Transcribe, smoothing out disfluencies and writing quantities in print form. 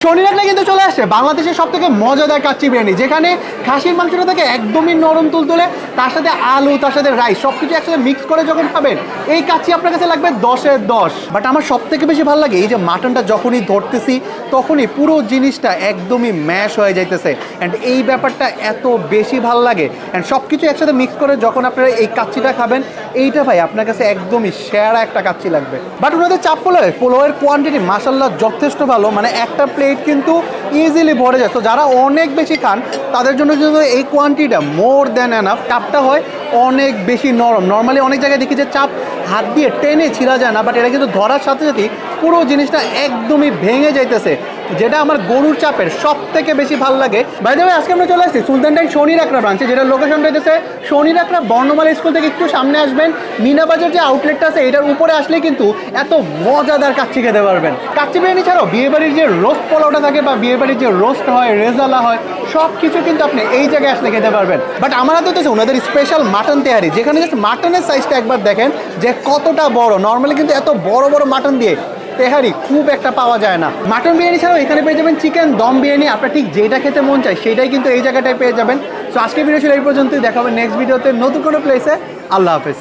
শনিরাটনা কিন্তু চলে আসছে বাংলাদেশের সব থেকে মজাদার কাচ্চি বিরিয়ানি, যেখানে খাসির মাংসটা থাকে একদমই নরম তুলতুলে, তার সাথে আলু, তার সাথে রাইস সব কিছু একসাথে মিক্স করে যখন খাবেন এই কাচ্চি আপনার কাছে লাগবে 10-এ 10। বাট আমার সব থেকে বেশি ভালো লাগে এই যে মাটনটা যখনই ধরতেছি তখনই পুরো জিনিসটা একদমই ম্যাশ হয়ে যাইতেছে, অ্যান্ড এই ব্যাপারটা এত বেশি ভালো লাগে। অ্যান্ড সব কিছু একসাথে মিক্স করে যখন আপনারা এই কাচ্চিটা খাবেন, এইটা ভাই আপনার কাছে একদমই সেরা একটা কাচ্চি লাগবে। বাট ওনাদের চাপ পোলাওয়ের কোয়ান্টিটি মাশাল্লাহ যথেষ্ট ভালো, মানে একটা প্লেট কিন্তু ইজিলি ভরে যায়। তো যারা অনেক বেশি খান তাদের জন্য কিন্তু এই কোয়ান্টিটিটা মোর দ্যান এনাফ। চাপটা হয় অনেক বেশি নরম। নর্মালি অনেক জায়গায় দেখি যে চাপ হাত দিয়ে টেনে ছিঁড়া যায় না, বাট এটা কিন্তু ধরার সাথে সাথেই পুরো জিনিসটা একদমই ভেঙে যাইতেছে, যেটা আমার গরুর চাপের সব থেকে বেশি ভালো লাগে। বাই দ্য ওয়ে, আজকে আমরা চলে আসছি সুলতান ডাইন শনিরাকড়া ব্রাঞ্চে, যেটা লোকেশনটা হইতেছে শনিরাকড়া বর্ণমালা স্কুল থেকে একটু সামনে আসবেন, মিনাবাজার যে আউটলেটটা আছে এটার উপরে আসলে কিন্তু এত মজাদার কাচ্চি খেতে পারবেন। কাচ্চি বিরিয়ানি ছাড়াও বিয়েবাড়ির যে রোস্ট পোলাওটা থাকে বা বিয়েবাড়ির যে রোস্ট হয়, রেজালা হয়, সব কিছু কিন্তু আপনি এই জায়গায় আসলে খেতে পারবেন। বাট আমার হাতে হচ্ছে ওনাদের স্পেশাল মাটন তেহারি, যেখানে জাস্ট মাটনের সাইজটা একবার দেখেন যে কতটা বড়। নর্মালি কিন্তু এত বড় বড় মাটন দিয়ে তেহারি খুব একটা পাওয়া যায় না। মাটন বিরিয়ানি ছাড়াও এখানে পেয়ে যাবেন চিকেন দম বিরিয়ানি। আপনার ঠিক যেটা খেতে মন চায় সেটাই কিন্তু এই জায়গাটায় পেয়ে যাবেন। সো আজকে ভিডিও ছিল এই পর্যন্তই, দেখা হবে নেক্সট ভিডিওতে নতুন কোনো প্লেসে। আল্লাহ হাফেজ।